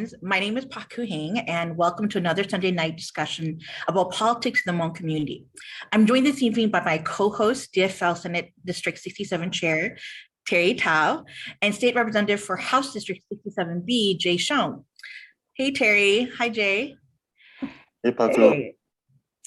friends. My name is Pak Koo Hing, and welcome to another Sunday night discussion about politics in the Hmong community. I'm joined this evening by my co-host, DFL Senate District 67 Chair, Terry Tao, and State Representative for House District 67B, Jay Shone. Hey, Terry. Hi, Jay. Hey, Pak Koo. Hey.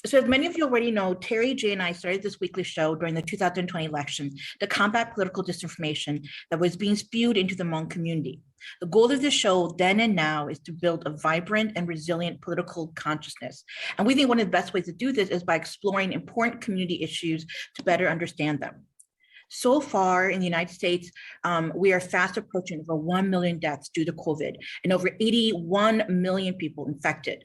So as many of you already know, Terry, Jay, and I started this weekly show during the 2020 elections to combat political disinformation that was being spewed into the Hmong community. The goal of this show then and now is to build a vibrant and resilient political consciousness. And we think one of the best ways to do this is by exploring important community issues to better understand them. So far in the United States, we are fast approaching over 1 million deaths due to COVID and over 81 million people infected.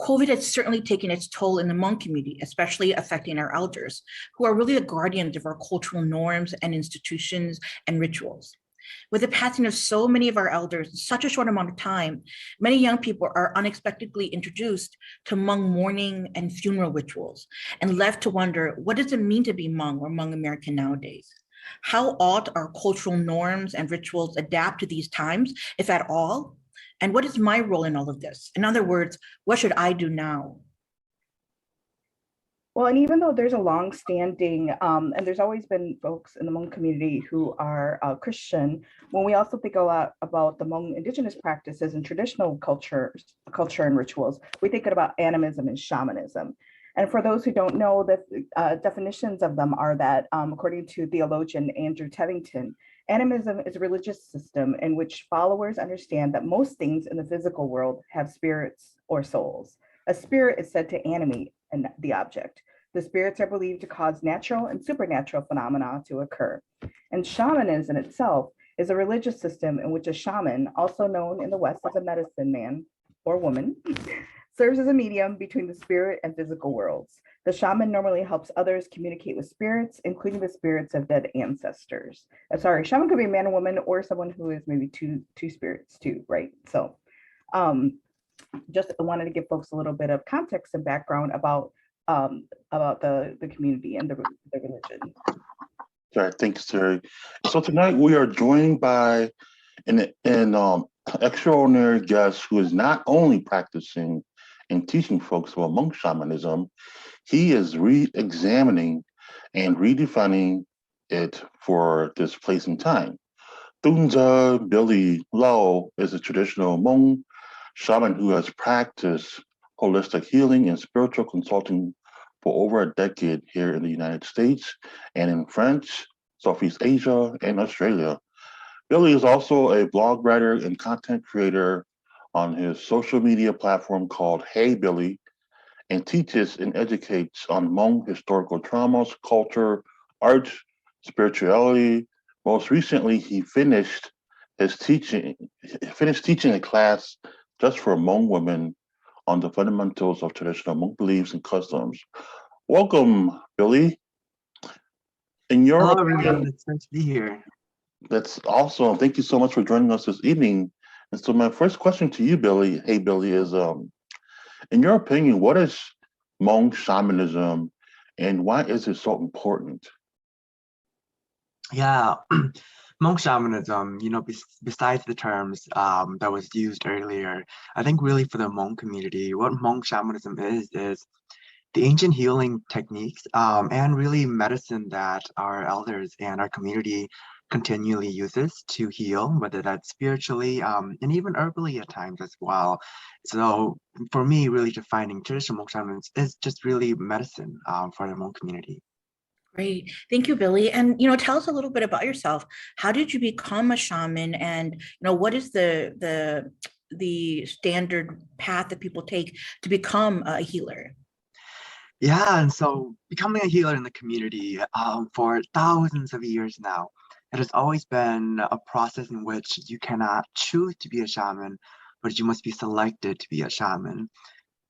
COVID has certainly taken its toll in the Hmong community, especially affecting our elders, who are really the guardians of our cultural norms and institutions and rituals. With the passing of so many of our elders in such a short amount of time, many young people are unexpectedly introduced to Hmong mourning and funeral rituals and left to wonder, what does it mean to be Hmong or Hmong American nowadays? How ought our cultural norms and rituals adapt to these times, if at all? And what is my role in all of this? In other words, what should I do now? Well, and even though there's a long-standing, and there's always been folks in the Hmong community who are Christian, when we also think a lot about the Hmong indigenous practices and traditional culture and rituals, we think about animism and shamanism. And for those who don't know, the definitions of them are that, according to theologian Andrew Tevington, animism is a religious system in which followers understand that most things in the physical world have spirits or souls. A spirit is said to animate the object. The spirits are believed to cause natural and supernatural phenomena to occur. And shamanism itself is a religious system in which a shaman, also known in the West as a medicine man or woman, serves as a medium between the spirit and physical worlds. The shaman normally helps others communicate with spirits, including the spirits of dead ancestors. Shaman could be a man or woman, or someone who is maybe two spirits too, right? So just wanted to give folks a little bit of context and background about the community and the religion. Right, thanks, Terry. So tonight we are joined by an extraordinary guest who is not only practicing and teaching folks about Hmong shamanism, he is re-examining and redefining it for this place and time. Tunza Billy Lau is a traditional Hmong shaman who has practiced holistic healing and spiritual consulting for over a decade here in the United States and in France, Southeast Asia, and Australia. Billy is also a blog writer and content creator on his social media platform called Hey Billy, and teaches and educates on Hmong historical traumas, culture, art, spirituality. Most recently, he finished teaching a class just for Hmong women on the fundamentals of traditional Hmong beliefs and customs. Welcome, Billy. Hello, everyone. It's nice to be here. That's awesome. Thank you so much for joining us this evening. And so my first question to you, Billy, hey, Billy, is in your opinion, what is Hmong shamanism and why is it so important? Yeah, Hmong shamanism, besides the terms that was used earlier, I think really for the Hmong community, what Hmong shamanism is the ancient healing techniques and really medicine that our elders and our community continually uses to heal, whether that's spiritually and even herbally at times as well. So for me, really defining traditional Hmong shamanism is just really medicine for the Hmong community. Great, thank you, Billy. And tell us a little bit about yourself. How did you become a shaman, and what is the standard path that people take to become a healer? Yeah, and so becoming a healer in the community for thousands of years now, it has always been a process in which you cannot choose to be a shaman, but you must be selected to be a shaman.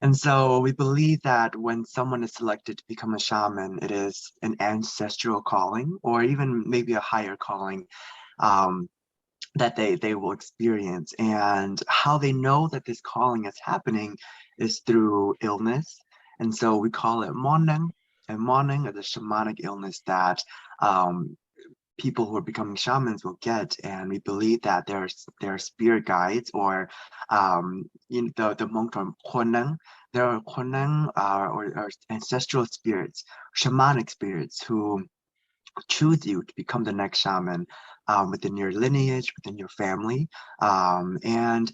And so we believe that when someone is selected to become a shaman, it is an ancestral calling or even maybe a higher calling that they will experience. And how they know that this calling is happening is through illness. And so we call it moneng, and moneng is a shamanic illness that people who are becoming shamans will get, and we believe that there are spirit guides, or in the Hmong term Kwanang. There are Kwanang, or ancestral spirits, shamanic spirits, who choose you to become the next shaman within your lineage, within your family, and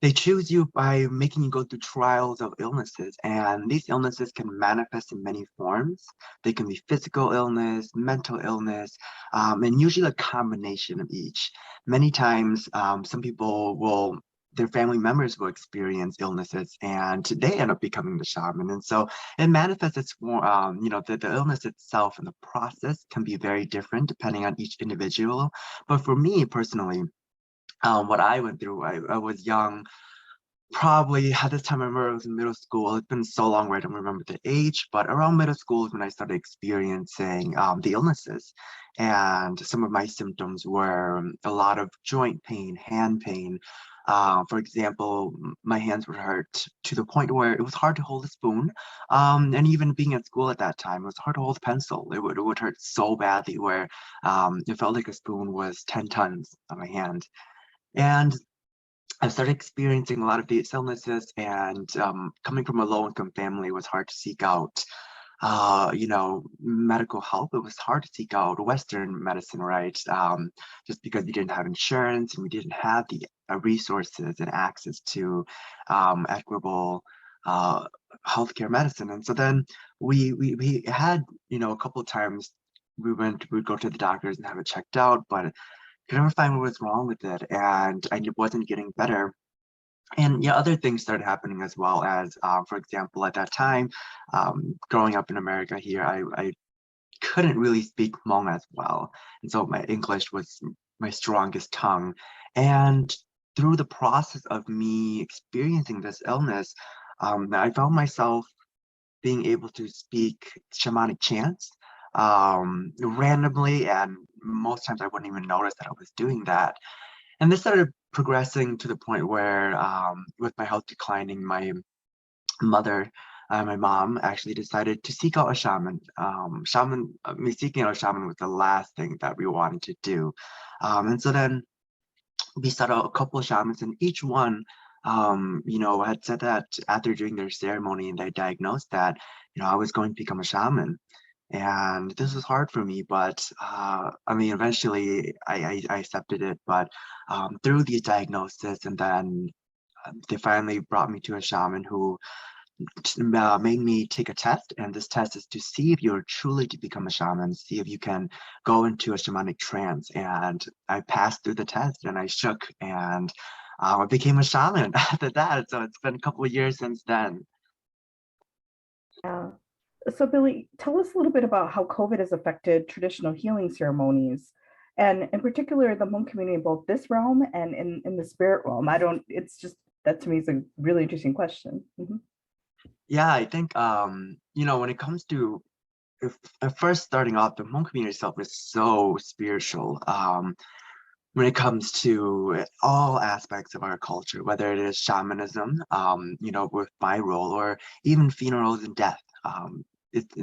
they choose you by making you go through trials of illnesses, and these illnesses can manifest in many forms. They can be physical illness, mental illness, and usually a combination of each. Many times, some people will, their family members will experience illnesses, and they end up becoming the shaman. And so it manifests its form, the illness itself and the process can be very different depending on each individual. But for me personally, what I went through, I was young, probably at this time I remember I was in middle school. It's been so long where I don't remember the age, but around middle school is when I started experiencing the illnesses. And some of my symptoms were a lot of joint pain, hand pain. For example, my hands would hurt to the point where it was hard to hold a spoon. And even being at school at that time, it was hard to hold a pencil. It would hurt so badly where it felt like a spoon was 10 tons on my hand. And I started experiencing a lot of these illnesses, and coming from a low-income family, it was hard to seek out, medical help. It was hard to seek out Western medicine, right? Just because we didn't have insurance and we didn't have the resources and access to equitable healthcare medicine. And so then we had, a couple of times we'd go to the doctors and have it checked out, but could never find what was wrong with it, and I wasn't getting better. And yeah, other things started happening as well, as for example, at that time, growing up in America here, I couldn't really speak Hmong as well, and so my English was my strongest tongue. And through the process of me experiencing this illness, I found myself being able to speak shamanic chants randomly, and most times I wouldn't even notice that I was doing that. And this started progressing to the point where, with my health declining, my mom actually decided to seek out a shaman. Seeking out a shaman was the last thing that we wanted to do. And so then we sought out a couple of shamans, and each one had said that after doing their ceremony and they diagnosed that, I was going to become a shaman. And this was hard for me, but eventually I accepted it. But through these diagnoses, and then they finally brought me to a shaman who made me take a test. And this test is to see if you're truly to become a shaman, see if you can go into a shamanic trance. And I passed through the test, and I shook, and I became a shaman after that. So it's been a couple of years since then. Yeah. So Billy, tell us a little bit about how COVID has affected traditional healing ceremonies, and in particular, the Hmong community in both this realm and in the spirit realm. That to me is a really interesting question. Mm-hmm. Yeah, I think, when it comes to, first starting off, the Hmong community itself is so spiritual. When it comes to all aspects of our culture, whether it is shamanism, with my role, or even funerals and death,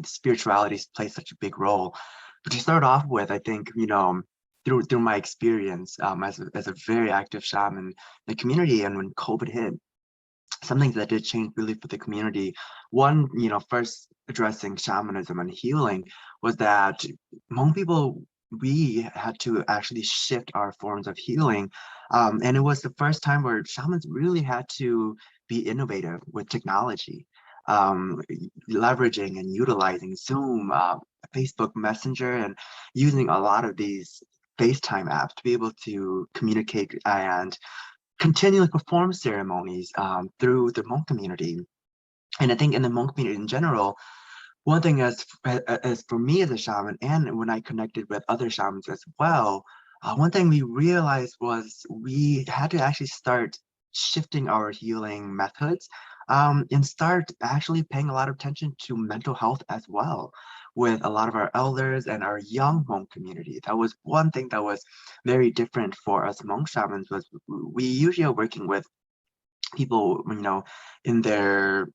spirituality plays such a big role. But to start off with, I think, through my experience as a very active shaman in the community, and when COVID hit, something that did change really for the community. One, first addressing shamanism and healing, was that Hmong people, we had to actually shift our forms of healing. And it was the first time where shamans really had to be innovative with technology, leveraging and utilizing Zoom, Facebook Messenger, and using a lot of these FaceTime apps to be able to communicate and continually perform ceremonies through the Hmong community. And I think in the Hmong community in general, one thing as for me as a shaman, and when I connected with other shamans as well, one thing we realized was we had to actually start shifting our healing methods, and start actually paying a lot of attention to mental health as well, with a lot of our elders and our young Hmong community. That was one thing that was very different for us Hmong shamans. Was we usually are working with people, in their,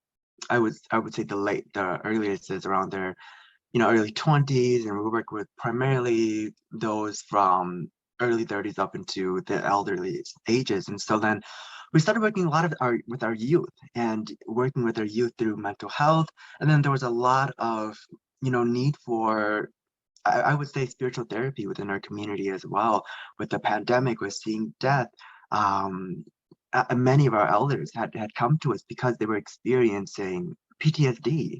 I would say the earliest is around their early 20s, and we work with primarily those from early 30s up into the elderly ages. And so then we started working a lot with our youth, and working with our youth through mental health. And then there was a lot of need for, I would say, spiritual therapy within our community as well. With the pandemic, with seeing death, many of our elders had come to us because they were experiencing PTSD,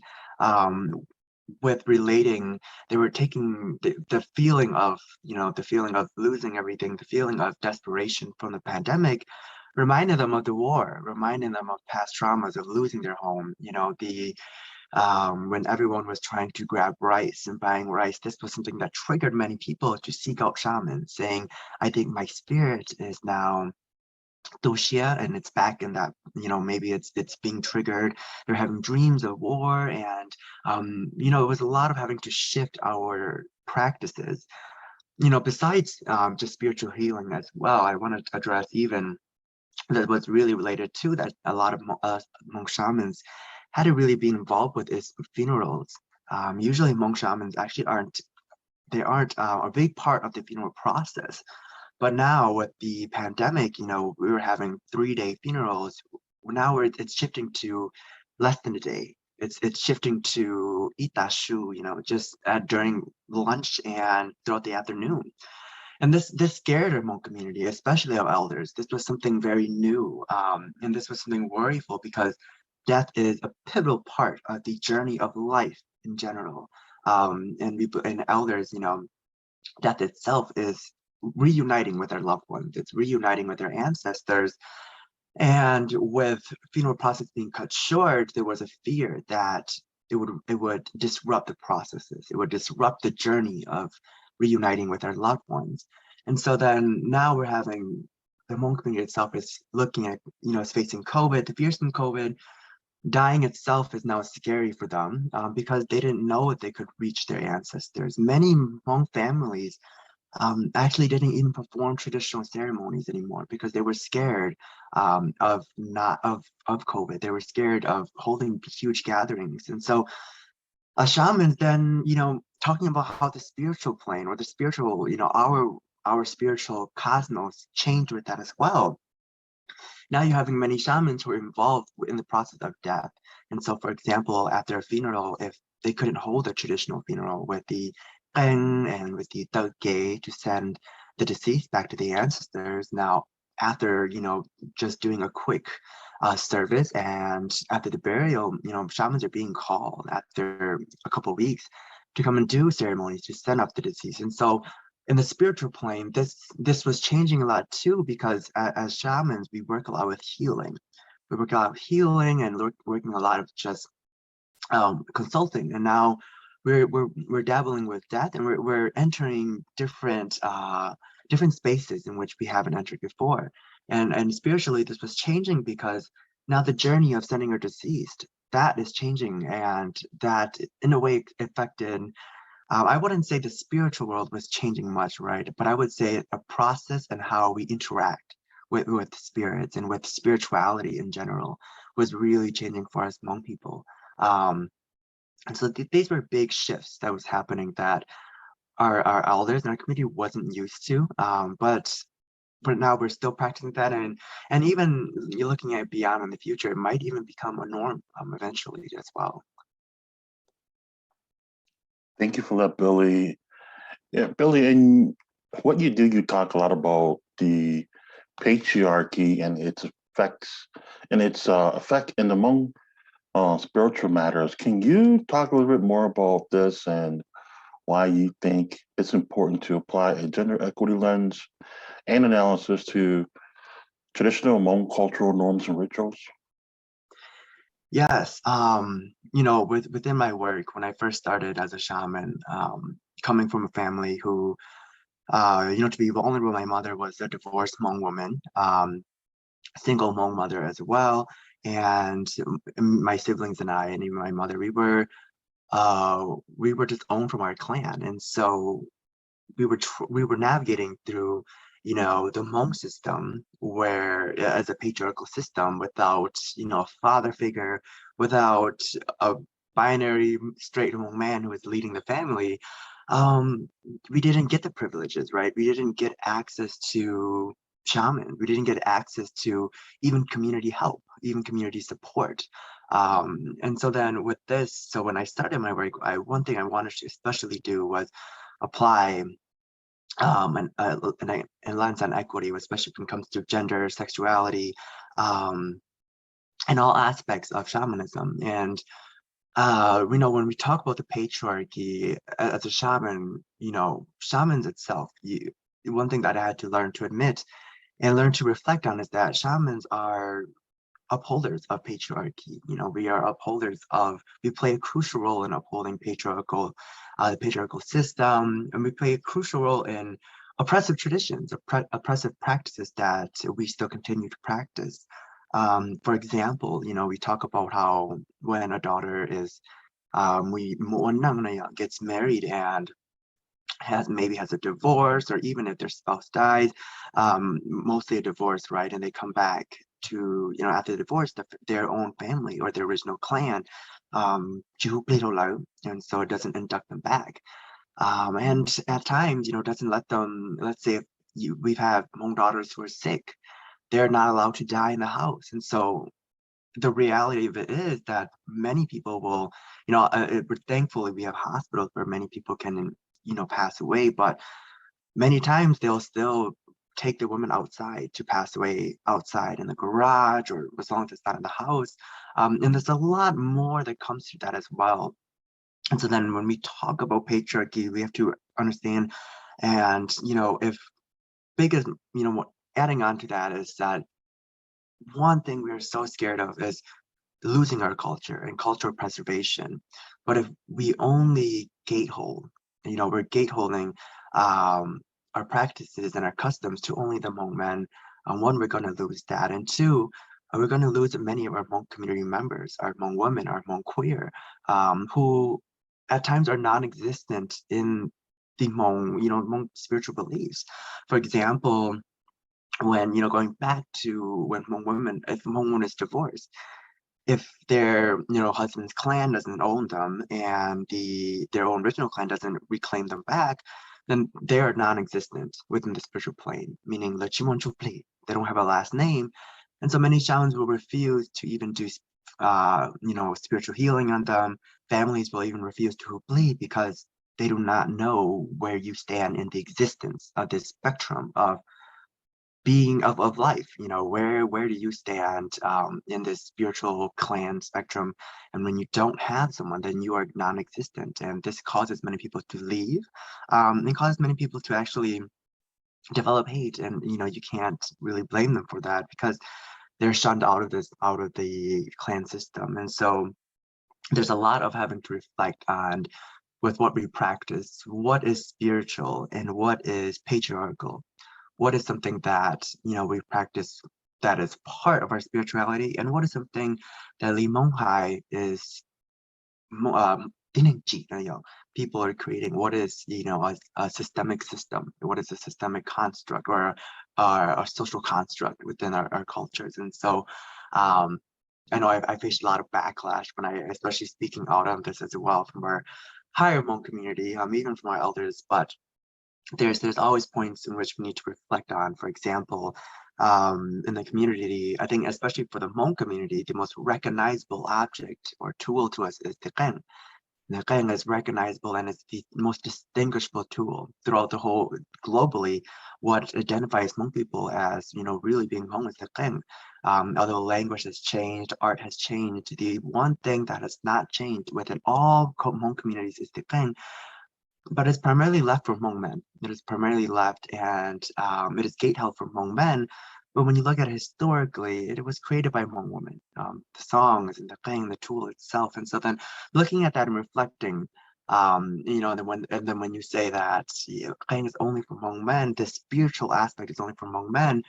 with relating. They were taking the feeling of the feeling of losing everything, the feeling of desperation from the pandemic, reminding them of the war, reminding them of past traumas of losing their home. The when everyone was trying to grab rice and buying rice, this was something that triggered many people to seek out shamans, saying, I think my spirit is now Doshia, and it's back in that, maybe it's being triggered. They're having dreams of war, and it was a lot of having to shift our practices. Besides just spiritual healing as well, I want to address even that what's really related to that a lot of monk shamans had to really be involved with is funerals. Usually monk shamans actually aren't a big part of the funeral process. But now with the pandemic, we were having 3-day funerals. Now it's shifting to less than a day. It's shifting to itashu, just during lunch and throughout the afternoon. And this scared our Hmong community, especially our elders. This was something very new, and this was something worryful, because death is a pivotal part of the journey of life in general. And elders, death itself is reuniting with their loved ones. It's reuniting with their ancestors. And with funeral process being cut short, there was a fear that it would disrupt the processes. It would disrupt the journey of reuniting with our loved ones. And so then now we're having the Hmong community itself is looking at, is facing COVID, the fears from COVID. Dying itself is now scary for them, because they didn't know if they could reach their ancestors. Many Hmong families actually didn't even perform traditional ceremonies anymore, because they were scared of COVID. They were scared of holding huge gatherings. And so a shaman then, talking about how the spiritual plane, or the spiritual, our spiritual cosmos changed with that as well. Now you're having many shamans who are involved in the process of death. And so, for example, after a funeral, if they couldn't hold a traditional funeral with the Quen and with the Tauke to send the deceased back to the ancestors, now after, just doing a quick service, and after the burial, shamans are being called after a couple of weeks to come and do ceremonies to send up the deceased. And so in the spiritual plane, this was changing a lot too, because as shamans, we work a lot with healing. We work a lot with healing, and working a lot of just consulting. And now we're dabbling with death, and we're entering different spaces in which we haven't entered before. And spiritually, this was changing, because now the journey of sending our deceased, that is changing, and that in a way affected. I wouldn't say the spiritual world was changing much, right? But I would say a process and how we interact with spirits and with spirituality in general was really changing for us Hmong people. And so these were big shifts that was happening that our elders and our community wasn't used to. But now we're still practicing that, and even you're looking at beyond in the future, it might even become a norm eventually as well. Thank you for that, Billy. Yeah, Billy, in what you do, you talk a lot about the patriarchy and its effects and its effect in the Hmong spiritual matters. Can you talk a little bit more about this and why you think it's important to apply a gender equity lens and analysis to traditional Hmong cultural norms and rituals? Yes, within my work, when I first started as a shaman, coming from a family who, to be vulnerable, my mother was a divorced Hmong woman, single Hmong mother as well, and my siblings and I, and even my mother, we were disowned from our clan, and so we were navigating through the Hmong system, where as a patriarchal system, without a father figure, without a binary straight Hmong man who was leading the family, we didn't get the privileges, right? We didn't get access to shaman. We didn't get access to even community help, even community support. And so then with this, so when I started my work, one thing I wanted to especially do was apply and lens on equity, especially when it comes to gender, sexuality, and all aspects of shamanism. And when we talk about the patriarchy as a shaman, shamans itself, one thing that I had to learn to admit and learn to reflect on is that shamans are upholders of patriarchy. We are upholders we play a crucial role in upholding the patriarchal system, and we play a crucial role in oppressive traditions, oppressive practices that we still continue to practice. For example, we talk about how when a daughter is, gets married and maybe has a divorce, or even if their spouse dies, mostly a divorce, right? And they come back to, after the divorce, their own family or their original clan, and so it doesn't induct them back. And at times, doesn't let them, let's say if we've had Hmong daughters who are sick, they're not allowed to die in the house. And so the reality of it is that many people will, thankfully we have hospitals where many people can, pass away, but many times they'll still take the woman outside to pass away outside in the garage, or as long as it's not in the house. And there's a lot more that comes to that as well. And so then when we talk about patriarchy, we have to understand, and, if biggest, adding on to that is that one thing we're so scared of is losing our culture and cultural preservation. But if we only gatehold, we're gateholding our practices and our customs to only the Hmong men, one, we're going to lose that, and two, we're going to lose many of our Hmong community members, our Hmong women, our Hmong queer, who at times are non-existent in the Hmong, Hmong spiritual beliefs. For example, when, going back to when Hmong women, if Hmong woman is divorced, if their, husband's clan doesn't own them and their own original clan doesn't reclaim them back, then they are non-existent within the spiritual plane, meaning they don't have a last name. And so many shamans will refuse to even do, spiritual healing on them. Families will even refuse to bleed because they do not know where you stand in the existence of this spectrum of being of life. Where do you stand in this spiritual clan spectrum? And when you don't have someone, then you are non-existent, and this causes many people to leave, and causes many people to actually develop hate. And you can't really blame them for that because they're shunned out of the clan system. And so there's a lot of having to reflect on with what we practice, what is spiritual and what is patriarchal. What is something that, we practice that is part of our spirituality, and what is something that Li Monghai is, people are creating? What is, a systemic system? What is a systemic construct or a social construct within our cultures? And so, I know I faced a lot of backlash when especially speaking out on this as well from our higher Hmong community, even from our elders, but there's always points in which we need to reflect on. For example, in the community, I think especially for the Hmong community, the most recognizable object or tool to us is the quen. The quen is recognizable, and it's the most distinguishable tool throughout the whole globally. What identifies Hmong people as, really being Hmong is the quen. Although language has changed, art has changed, the one thing that has not changed within all Hmong communities is the quen. But it's primarily left for Hmong men. It is primarily left, and it is gate-held for Hmong men. But when you look at it historically, it was created by Hmong women. The songs and the quen, the tool itself. And so then looking at that and reflecting, and then when you say that quen is only for Hmong men, the spiritual aspect is only for Hmong men.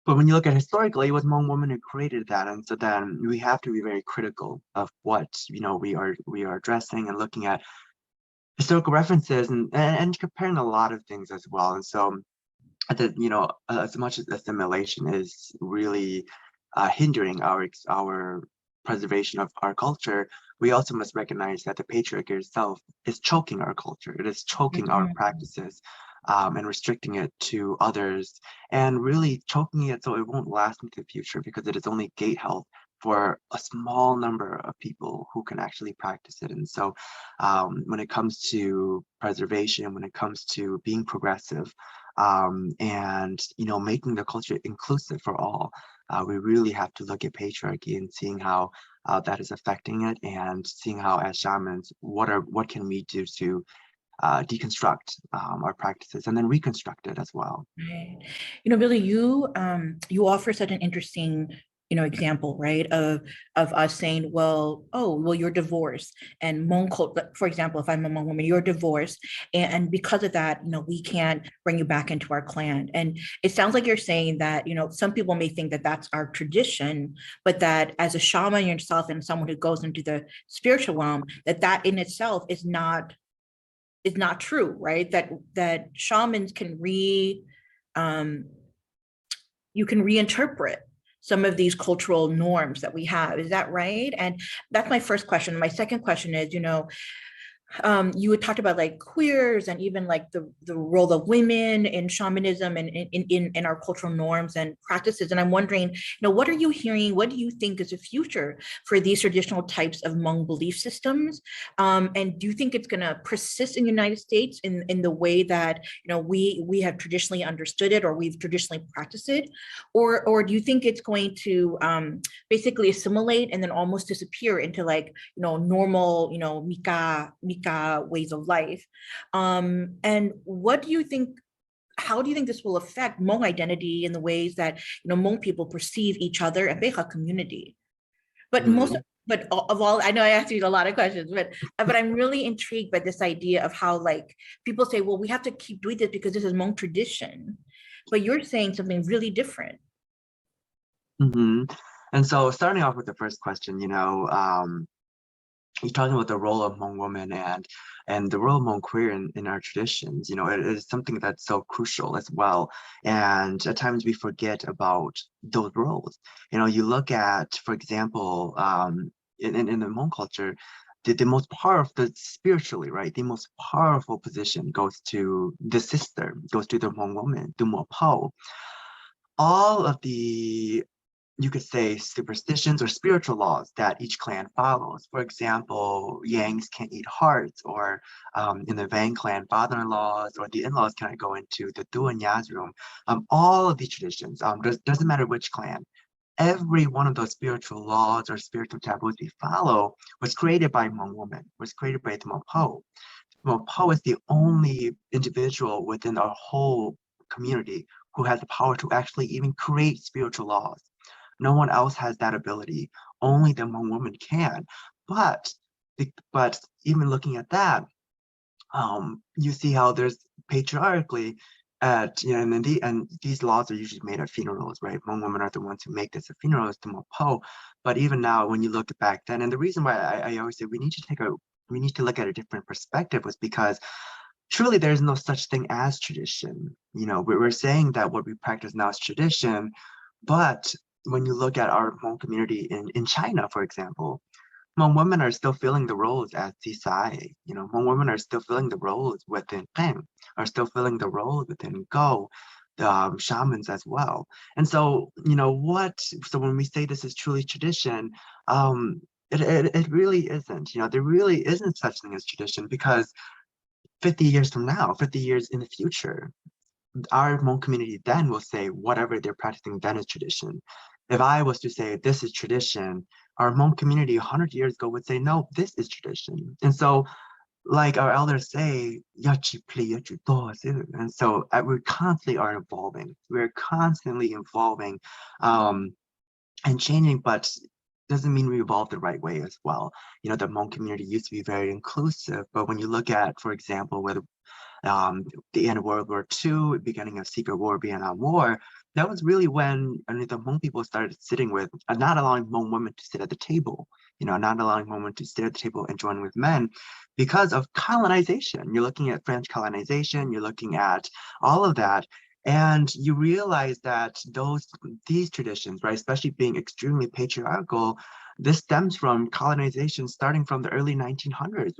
But when you look at historically, it was Hmong women who created that. And so then we have to be very critical of what, we are addressing and looking at historical references and comparing a lot of things as well. And so as much as assimilation is really hindering our preservation of our culture, we also must recognize that the patriarchy itself is choking our culture. It is choking our practices and restricting it to others, and really choking it so it won't last into the future, because it is only gate health for a small number of people who can actually practice it. And so when it comes to preservation, when it comes to being progressive, and making the culture inclusive for all, we really have to look at patriarchy and seeing how that is affecting it, and seeing how, as shamans, what can we do to deconstruct our practices and then reconstruct it as well. Right. Billy, you offer such an interesting example, right, of us saying, well, you're divorced, and Hmong culture, for example, if I'm a Hmong woman, you're divorced, and because of that, we can't bring you back into our clan. And it sounds like you're saying that, some people may think that that's our tradition, but that as a shaman yourself and someone who goes into the spiritual realm, that in itself is not true, right? That shamans can you can reinterpret some of these cultural norms that we have. Is that right? And that's my first question. My second question is, you had talked about like queers and even like the role of women in shamanism and in our cultural norms and practices. And I'm wondering, what are you hearing? What do you think is the future for these traditional types of Hmong belief systems? And do you think it's going to persist in the United States in the way that, we have traditionally understood it, or we've traditionally practiced it? Or do you think it's going to basically assimilate and then almost disappear into like, normal, Mika ways of life? And what do you think, how do you think this will affect Hmong identity in the ways that Hmong people perceive each other and Beja community? But of all, I know I asked you a lot of questions, but I'm really intrigued by this idea of how like people say, well, we have to keep doing this because this is Hmong tradition, but you're saying something really different. And so starting off with the first question, you're talking about the role of Hmong women and the role of Hmong queer in our traditions. It is something that's so crucial as well. And at times we forget about those roles. You look at, for example, in the Hmong culture, the most powerful, spiritually, right, the most powerful position goes to the sister, goes to the Hmong woman, the Mo Po. All of the, you could say, superstitions or spiritual laws that each clan follows. For example, Yangs can't eat hearts, or in the Vang clan, father-in-laws or the in-laws cannot go into the Du and Yaz room. All of these traditions, doesn't matter which clan, every one of those spiritual laws or spiritual taboos we follow was created by Hmong women, was created by the Mo Po. Mo Po is the only individual within our whole community who has the power to actually even create spiritual laws. No one else has that ability. Only the Hmong woman can. But even looking at that, you see how there's patriarchally, and these laws are usually made at funerals, right? Hmong women are the ones who make this at funerals to Mo Po. But even now, when you look back then, and the reason why I always say we need to look at a different perspective was because truly there's no such thing as tradition. We're saying that what we practice now is tradition, but when you look at our Hmong community in China, for example, Hmong women are still filling the roles as Sisai. Hmong women are still filling the roles within Peng, are still filling the roles within Go, the shamans as well. And so, so when we say this is truly tradition, it really isn't. There really isn't such thing as tradition, because 50 years from now, 50 years in the future, our Hmong community then will say whatever they're practicing then is tradition. If I was to say this is tradition, our Hmong community 100 years ago would say, no, this is tradition. And so, like our elders say, and so we constantly are evolving. We're constantly evolving and changing, but doesn't mean we evolve the right way as well. The Hmong community used to be very inclusive, but when you look at, for example, whether the end of World War II, beginning of Secret War, Vietnam War, that was really when the Hmong people started sitting with, not allowing Hmong women to sit at the table, not allowing Hmong women to sit at the table and join with men because of colonization. You're looking at French colonization, you're looking at all of that. And you realize that these traditions, right, especially being extremely patriarchal, this stems from colonization starting from the early 1900s,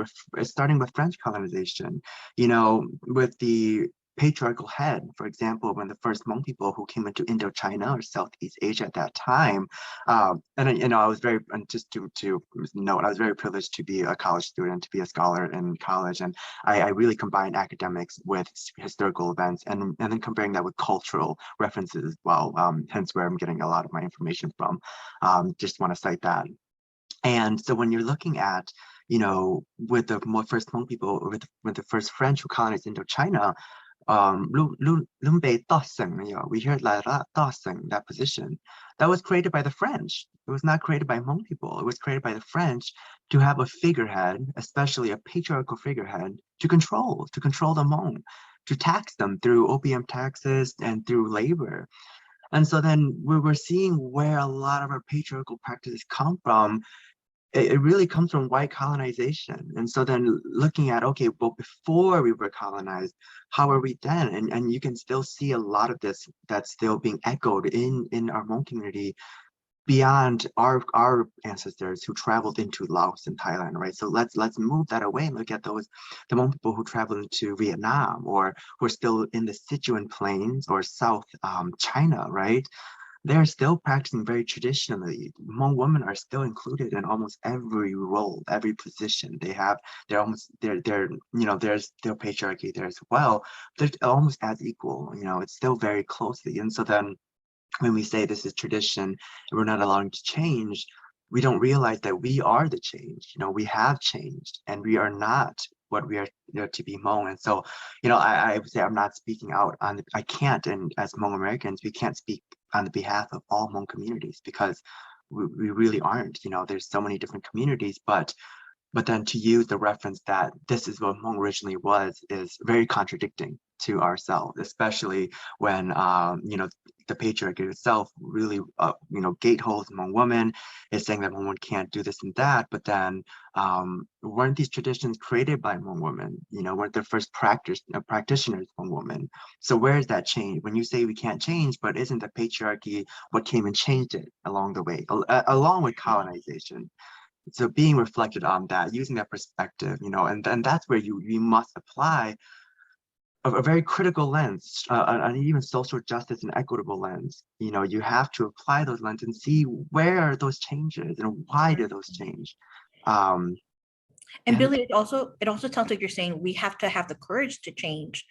starting with French colonization, with the patriarchal head. For example, when the first Hmong people who came into Indochina or Southeast Asia at that time, and I was very, and just to note, I was very privileged to be a college student, to be a scholar in college, and I really combined academics with historical events, and then comparing that with cultural references as well. Hence where I'm getting a lot of my information from. Just want to cite that. And so when you're looking at, with the first Hmong people, with the first French who colonized Indochina, we hear that position that was created by the French. It was not created by Hmong people. It was created by the French to have a figurehead, especially a patriarchal figurehead, to control the Hmong, to tax them through opium taxes and through labor. And so then we're seeing where a lot of our patriarchal practices come from. It really comes from white colonization. And so then looking at, okay, well, before we were colonized, how are we then? And you can still see a lot of this that's still being echoed in our Hmong community beyond our ancestors who traveled into Laos and Thailand, right? So let's move that away and look at the Hmong people who traveled into Vietnam, or who are still in the Sichuan plains or South China, right? They're still practicing very traditionally. Hmong women are still included in almost every role, every position. They're there's still patriarchy there as well. They're almost as equal, it's still very closely. And so then when we say this is tradition and we're not allowing to change, we don't realize that we are the change. We have changed, and we are not what we are to be Hmong. And so, I would say I'm not speaking out on I can't, and as Hmong Americans, we can't speak on the behalf of all Hmong communities, because we really aren't. There's so many different communities, but then to use the reference that this is what Hmong originally was is very contradicting to ourselves, especially when the patriarchy itself really gateholds Hmong women, is saying that Hmong women can't do this and that. But then weren't these traditions created by Hmong women? Weren't the first practitioners Hmong women? So where is that change? When you say we can't change, but isn't the patriarchy what came and changed it along the way, along with colonization? So being reflected on that, using that perspective, and that's where you must apply a very critical lens, an even social justice and equitable lens. You have to apply those lenses and see where are those changes and why do those change. And Billy, it also sounds like you're saying we have to have the courage to change.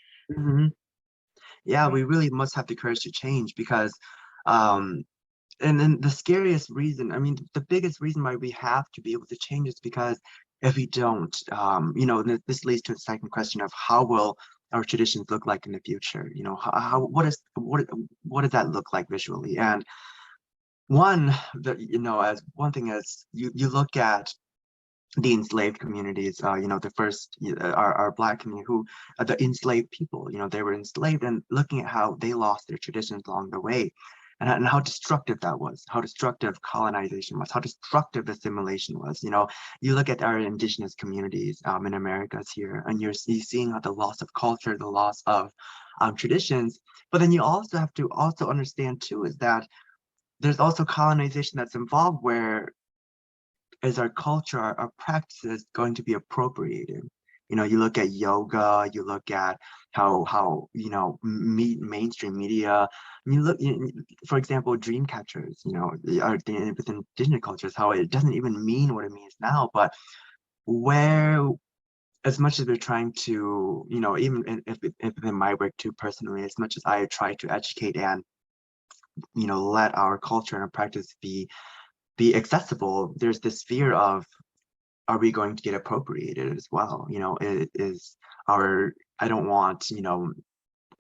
Yeah, we really must have the courage to change, because and then the scariest reason, the biggest reason why we have to be able to change is because if we don't, this leads to the second question of how will our traditions look like in the future? What does that look like visually? And as one thing is you look at the enslaved communities, the first, our Black community, who the enslaved people, they were enslaved, and looking at how they lost their traditions along the way. And how destructive that was, how destructive colonization was, how destructive assimilation was. You look at our indigenous communities in Americas here, and you're seeing how the loss of culture, the loss of traditions. But then you also have to understand too, is that there's also colonization that's involved, where is our culture, our practices going to be appropriated? You look at yoga, you look at how mainstream media. You look, for example, dream catchers. Within indigenous cultures, how it doesn't even mean what it means now. But where, as much as we're trying to, even if in my work too personally, as much as I try to educate and let our culture and our practice be accessible, there's this fear of, are we going to get appropriated as well? It is I don't want,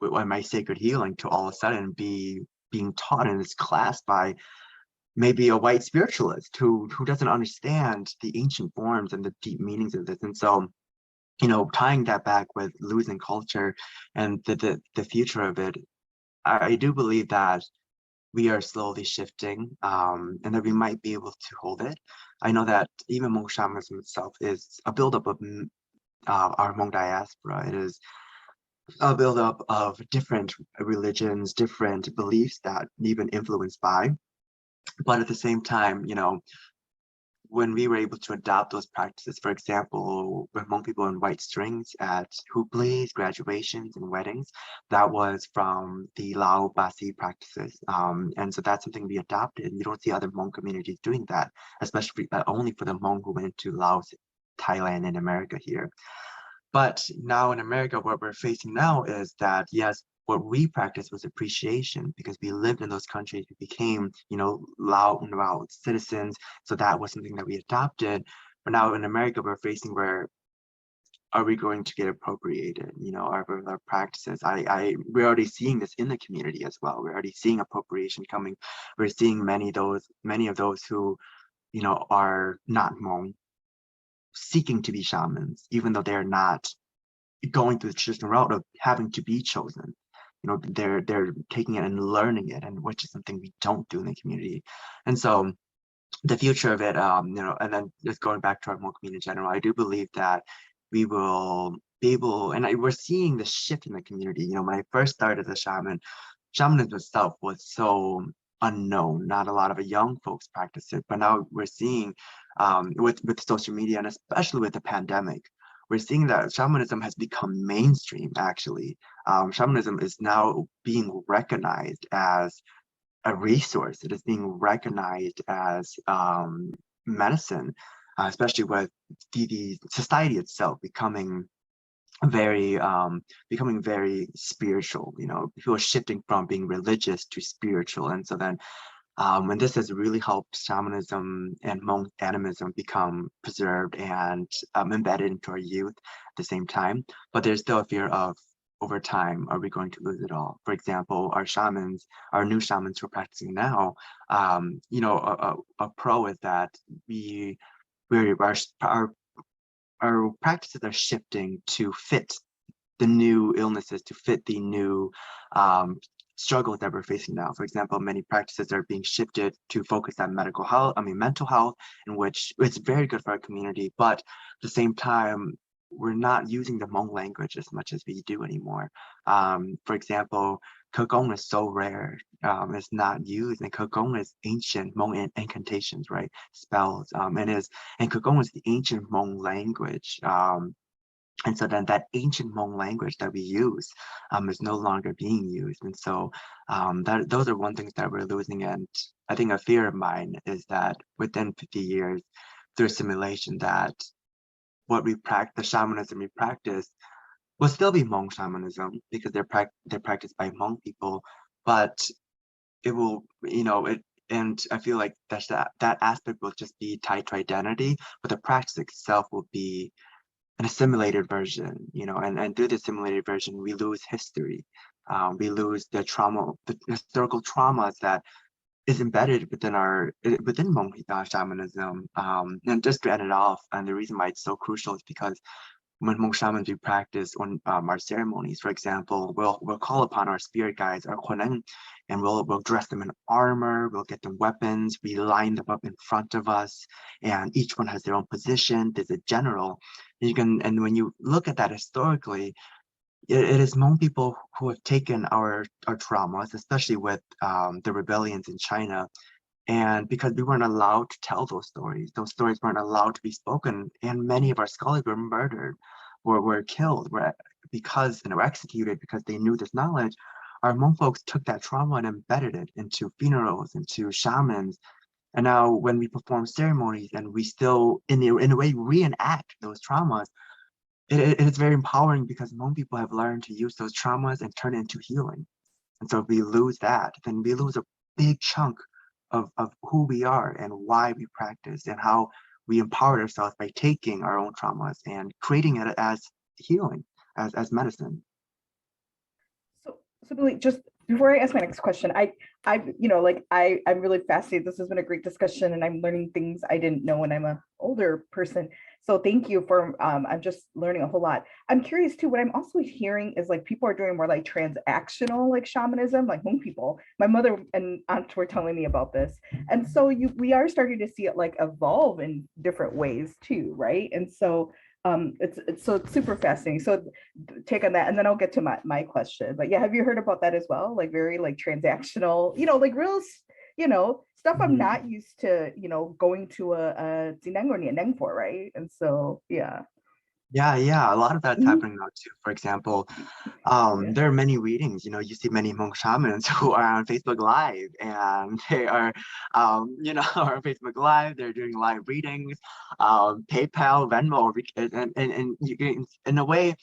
my sacred healing to all of a sudden be being taught in this class by maybe a white spiritualist who doesn't understand the ancient forms and the deep meanings of this. And so, tying that back with losing culture and the future of it, I do believe that we are slowly shifting, and that we might be able to hold it. I know that even Hmong shamanism itself is a buildup of our Hmong diaspora. It is a buildup of different religions, different beliefs that we've been influenced by. But at the same time, when we were able to adopt those practices, for example, with Hmong people in white strings at huplis, graduations, and weddings, that was from the Lao Basi practices. And so that's something we adopted. You don't see other Hmong communities doing that, especially only for the Hmong who went to Laos, Thailand, and America here. But now in America, what we're facing now is that, yes, what we practiced was appreciation because we lived in those countries. We became, Lao citizens. So that was something that we adopted. But now in America, we're facing where are we going to get appropriated, our practices? We're already seeing this in the community as well. We're already seeing appropriation coming. We're seeing many of those who, are not Hmong seeking to be shamans, even though they're not going through the traditional route of having to be chosen. They're taking it and learning it, and which is something we don't do in the community. And so the future of it, and then just going back to our Hmong community in general, I do believe that we will be able, and we're seeing the shift in the community. When I first started as a shamanism itself was so unknown. Not a lot of young folks practice it, but now we're seeing with social media and especially with the pandemic, we're seeing that shamanism has become mainstream, actually. Shamanism is now being recognized as a resource. It is being recognized as medicine, especially with the society itself becoming very spiritual. People are shifting from being religious to spiritual. And so then and this has really helped shamanism and Hmong animism become preserved and embedded into our youth at the same time. But there's still a fear of, over time, are we going to lose it all? For example, our new shamans who are practicing now, a pro is that our practices are shifting to fit the new illnesses, to fit the new struggles that we're facing now. For example, many practices are being shifted to focus on mental health, in which it's very good for our community, but at the same time, we're not using the Hmong language as much as we do anymore. For example, Kagong is so rare, it's not used, and Kagong is ancient Hmong incantations, right? Spells, and Kagong is the ancient Hmong language. And so then that ancient Hmong language that we use is no longer being used. And so those are one things that we're losing. And I think a fear of mine is that within 50 years, through assimilation, that what we practice, the shamanism we practice, will still be Hmong shamanism because they're practiced by Hmong people, but it will, and I feel like that aspect will just be tied to identity, but the practice itself will be an assimilated version, and through the assimilated version, we lose history. We lose the historical traumas that is embedded within Hmong shamanism. And just to end it off, and the reason why it's so crucial is because when Hmong shamans we practice on our ceremonies, for example, we'll call upon our spirit guides, our Khoneng, and we'll dress them in armor, we'll get them weapons, we line them up in front of us, and each one has their own position. There's a general. And when you look at that historically, it is Hmong people who have taken our traumas, especially with the rebellions in China. And because we weren't allowed to tell those stories weren't allowed to be spoken. And many of our scholars were murdered, were killed, were executed because they knew this knowledge. Our Hmong folks took that trauma and embedded it into funerals, into shamans. And now when we perform ceremonies and we still, in a way, reenact those traumas, it is very empowering because Hmong people have learned to use those traumas and turn it into healing. And so if we lose that, then we lose a big chunk of who we are and why we practice and how we empowered ourselves by taking our own traumas and creating it as healing, as medicine. So Billy, just before I ask my next question, I'm really fascinated. This has been a great discussion and I'm learning things I didn't know when I'm an older person. So thank you for, I'm just learning a whole lot. I'm curious too, what I'm also hearing is like people are doing more like transactional, like shamanism, like Hmong people. My mother and aunt were telling me about this. And so we are starting to see it like evolve in different ways too, right? And so it's super fascinating. So take on that, and then I'll get to my question. But yeah, have you heard about that as well? Like very like transactional, like real stuff I'm Mhm. not used to, going to a Zineng or Nianeng for, right? And so, yeah. Yeah, a lot of that's Mhm. happening now too. For example, Yeah. there are many readings, you see many Hmong shamans who are on Facebook Live, and they are, are on Facebook Live, they're doing live readings, PayPal, Venmo, and you can, in a way,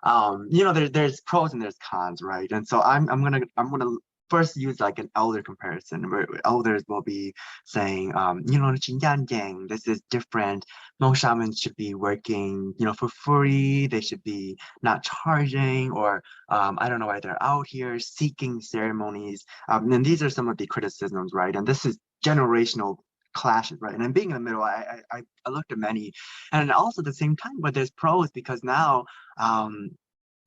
there's pros and there's cons, right? And so I'm gonna first use like an elder comparison where elders will be saying, "Xinyan this is different. Hmong shamans should be working, for free. They should be not charging, or I don't know why they're out here seeking ceremonies." And these are some of the criticisms, right? And this is generational clashes, right? And then being in the middle, I looked at many, and also at the same time, but there's pros because now, um,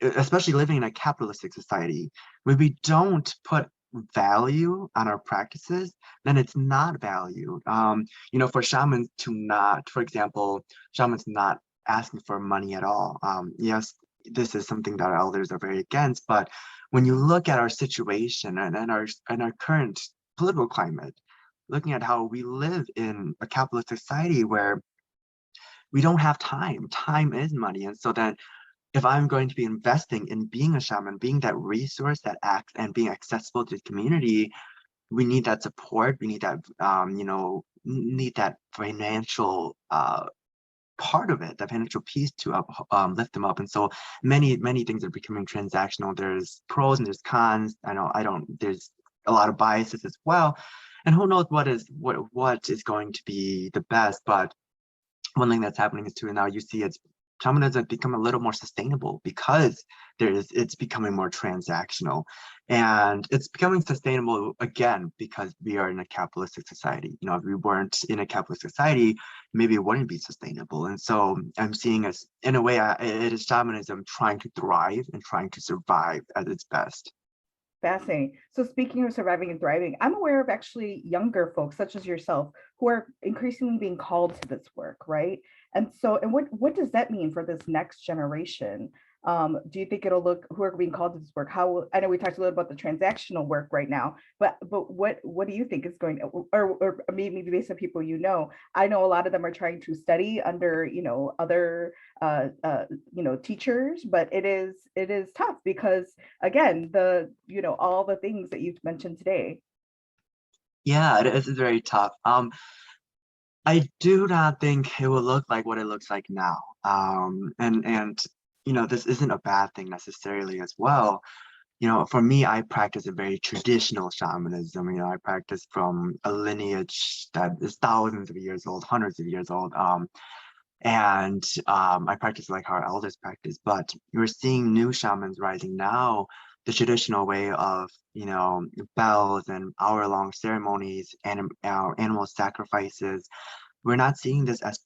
especially living in a capitalistic society, when we don't put value on our practices, then it's not valued. For shamans to not, for example, shamans not asking for money at all. Yes, this is something that our elders are very against, but when you look at our situation and our current political climate, looking at how we live in a capitalist society where we don't have time. Time is money. And so then if I'm going to be investing in being a shaman, being that resource that acts and being accessible to the community, we need that support. We need that, need that financial part of it, that financial piece to lift them up. And so many things are becoming transactional. There's pros and there's cons. There's a lot of biases as well. And who knows what is going to be the best, but one thing that's happening is too now you see shamanism become a little more sustainable because it's becoming more transactional, and it's becoming sustainable again because we are in a capitalistic society. If we weren't in a capitalist society, maybe it wouldn't be sustainable. And so I'm seeing us in a way, it is shamanism trying to thrive and trying to survive at its best. Fascinating. So speaking of surviving and thriving, I'm aware of actually younger folks such as yourself who are increasingly being called to this work, right? And so, and what does that mean for this next generation? Do you think it'll look who are being called to this work? How I know we talked a little about the transactional work right now, but what do you think is going to, or maybe based on people I know a lot of them are trying to study under other teachers, but it is tough because again all the things that you've mentioned today. Yeah, it is very tough. I do not think it will look like what it looks like now. And this isn't a bad thing necessarily as well. For me, I practice a very traditional shamanism. I practice from a lineage that is thousands of years old, hundreds of years old. And I practice like how our elders practice, but we're seeing new shamans rising now. The traditional way of, bells and hour-long ceremonies and animal sacrifices, we're not seeing this as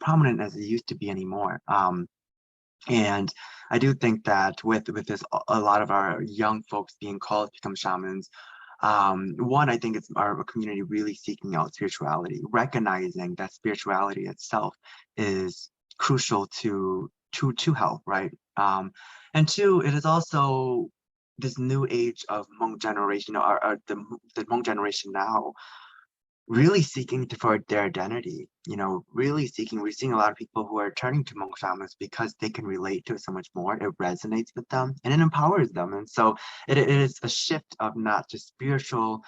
prominent as it used to be anymore. And I do think that with this, a lot of our young folks being called to become shamans, one, I think it's our community really seeking out spirituality, recognizing that spirituality itself is crucial to health, right? And two, it is also this new age of Hmong generation, or the Hmong generation now, really seeking for their identity, really seeking. We're seeing a lot of people who are turning to Hmong shamans because they can relate to it so much more. It resonates with them and it empowers them. And so it is a shift of not just spiritual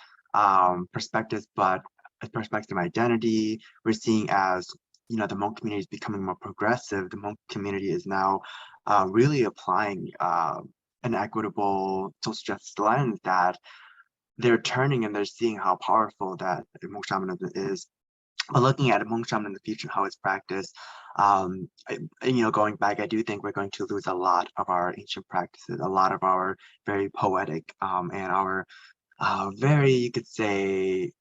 perspectives, but a perspective of identity. We're seeing as the Hmong community is becoming more progressive. The Hmong community is now really applying an equitable social justice lens that they're turning, and they're seeing how powerful that Hmong shamanism is. But looking at Hmong shamanism in the future, how it's practiced, going back, I do think we're going to lose a lot of our ancient practices, a lot of our very poetic and our very, you could say,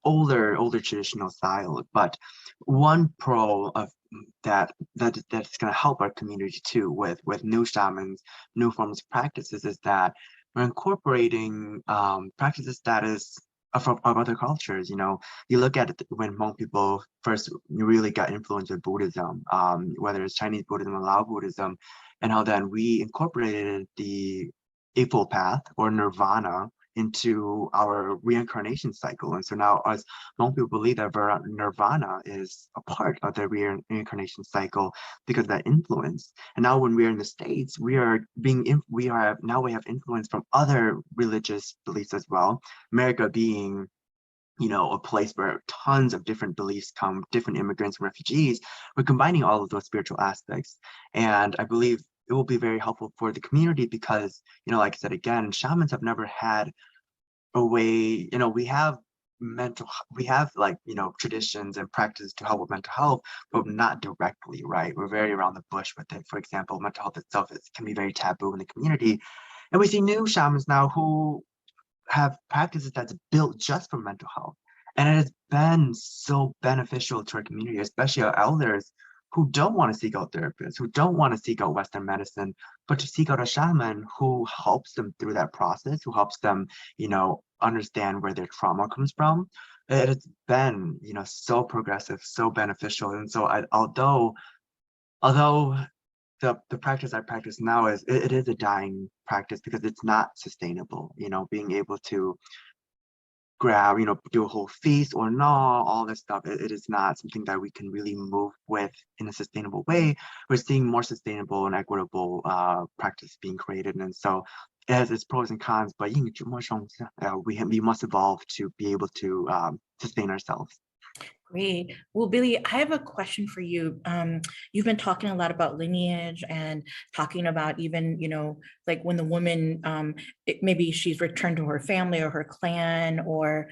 older traditional style. But one pro of that's going to help our community too with new shamans, new forms of practices, is that we're incorporating practices that is of other cultures. You look at it when Hmong people first really got influenced with Buddhism, whether it's Chinese Buddhism or Lao Buddhism, and how then we incorporated the Eightfold Path or Nirvana into our reincarnation cycle. And so now as Hmong people believe that nirvana is a part of the reincarnation cycle because of that influence. And now when we're in the States, we have influence from other religious beliefs as well. America being a place where tons of different beliefs come, different immigrants and refugees, we're combining all of those spiritual aspects. And I believe it will be very helpful for the community because, like I said, again, shamans have never had a way, we have traditions and practices to help with mental health, but not directly, right? We're very around the bush with it. For example, mental health itself can be very taboo in the community. And we see new shamans now who have practices that's built just for mental health. And it has been so beneficial to our community, especially our elders who don't want to seek out therapists, who don't want to seek out Western medicine, but to seek out a shaman who helps them through that process, who helps them, understand where their trauma comes from. It has been, so progressive, so beneficial. And so although the practice I practice now it is a dying practice because it's not sustainable, being able to grab, do a whole feast or gnaw, all this stuff, it is not something that we can really move with in a sustainable way. We're seeing more sustainable and equitable practice being created. And so it has its pros and cons, but we must evolve to be able to sustain ourselves. Great. Well, Billy, I have a question for you. You've been talking a lot about lineage and talking about even, like when the woman, maybe she's returned to her family or her clan or,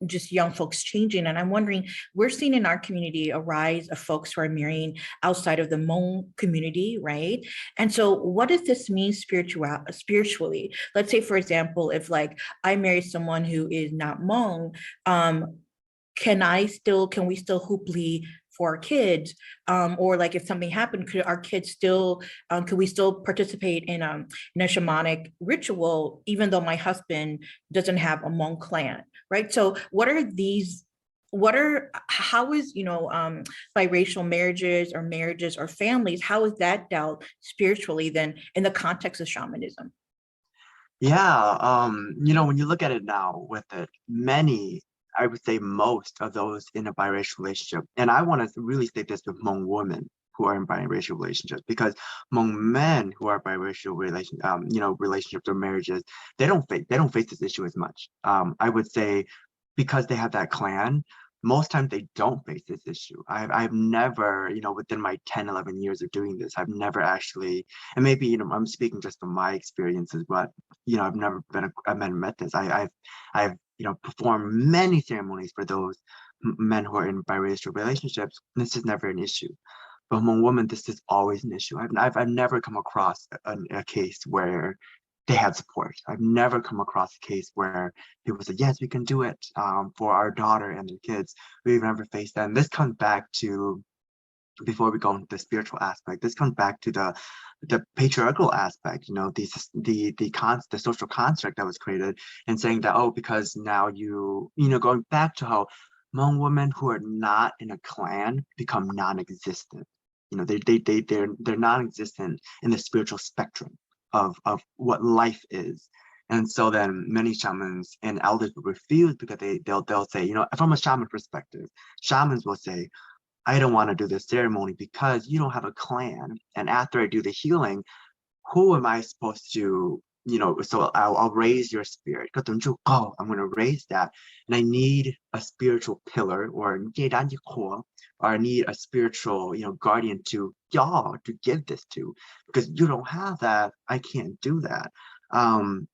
just young folks changing. And I'm wondering, we're seeing in our community a rise of folks who are marrying outside of the Hmong community, right? And so what does this mean spiritually? Let's say, for example, if like I marry someone who is not Hmong, can we still hoopli for our kids? Or like if something happened, could our kids still, could we still participate in a shamanic ritual, even though my husband doesn't have a Hmong clan, right? So how is, biracial marriages or families, how is that dealt spiritually then in the context of shamanism? Yeah, when you look at it now with it, I would say most of those in a biracial relationship, and I want to really state this with Hmong women who are in biracial relationships, because Hmong men who are biracial relationships or marriages, they don't face this issue as much. I would say because they have that clan, most times they don't face this issue. I've never, within my 10, 11 years of doing this, I've never actually, and maybe, I'm speaking just from my experiences, but, I've never met this. I've performed many ceremonies for those men who are in biracial relationships. This is never an issue. But among women, this is always an issue. I've never come across a case where they had support. I've never come across a case where people said, yes, we can do it for our daughter and their kids. We've never faced that. And this comes back to, before we go into the spiritual aspect, this comes back to the patriarchal aspect, the social construct that was created, and saying that, oh, because now going back to how Hmong women who are not in a clan become non-existent. They're non-existent in the spiritual spectrum of what life is. And so then many shamans and elders will refuse because they'll say, from a shaman perspective, shamans will say, I don't want to do this ceremony because you don't have a clan. And after I do the healing, who am I supposed to, so I'll raise your spirit. I'm going to raise that. And I need a spiritual pillar or I need a spiritual, guardian to give this to, because you don't have that. I can't do that. But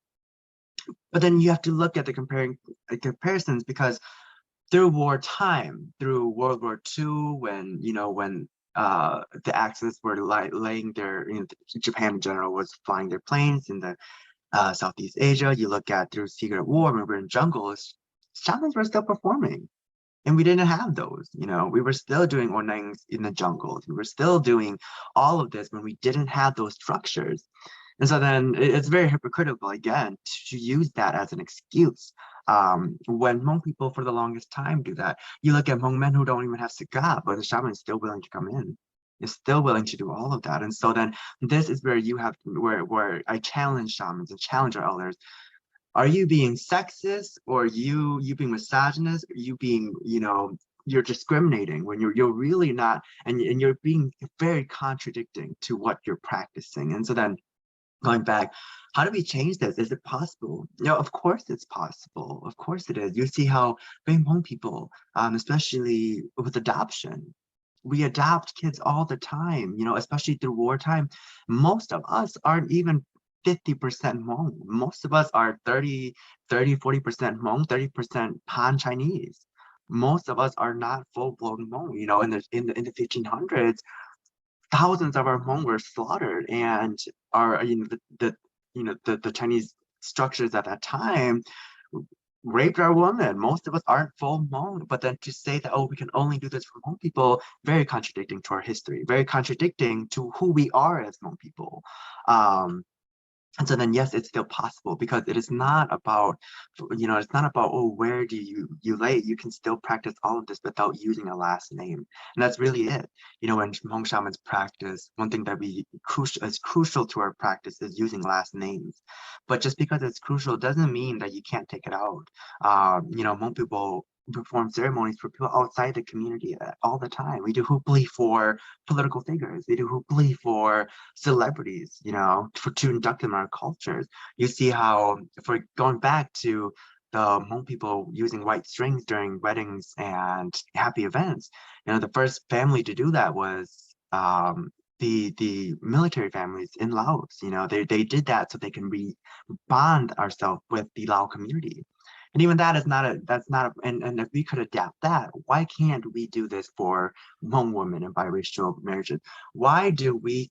then you have to look at the comparisons, because through wartime, through World War II, when the Axis were laying their, Japan in general was flying their planes in the Southeast Asia. You look at through Secret War, when we were in jungles, shamans were still performing, and we didn't have those. We were still doing ornangs in the jungles. We were still doing all of this when we didn't have those structures. And so then it's very hypocritical, again, to use that as an excuse. When Hmong people for the longest time do that. You look at Hmong men who don't even have sagat, but the shaman is still willing to come in. Is still willing to do all of that. And so then this is where you have, where I challenge shamans and challenge our elders. Are you being sexist, or you being misogynist? Are you being, you're discriminating when you're really not, and you're being very contradicting to what you're practicing. And so then going back, how do we change this? Is it possible? Of course it's possible. Of course it is. You see how very Hmong people, especially with adoption, we adopt kids all the time, especially through wartime. Most of us aren't even 50% Hmong. Most of us are 40% Hmong, 30% Han Chinese. Most of us are not full-blown Hmong. In the 1500s, thousands of our Hmong were slaughtered, and the Chinese structures at that time raped our women. Most of us aren't full Hmong, but then to say that, oh, we can only do this for Hmong people, very contradicting to our history, very contradicting to who we are as Hmong people. And so then, yes, it's still possible, because it is not about, it's not about, oh, where do you lay? You can still practice all of this without using a last name. And that's really it. When Hmong shamans practice, one thing that is crucial to our practice is using last names. But just because it's crucial doesn't mean that you can't take it out. Hmong people perform ceremonies for people outside the community all the time. We do hupli for political figures. We do hupli for celebrities, to induct them in our cultures. You see how, for going back to the Hmong people using white strings during weddings and happy events, the first family to do that was the military families in Laos. They did that so they can bond ourselves with the Lao community. And even that is and if we could adapt that, why can't we do this for Hmong women and biracial marriages? Why do we,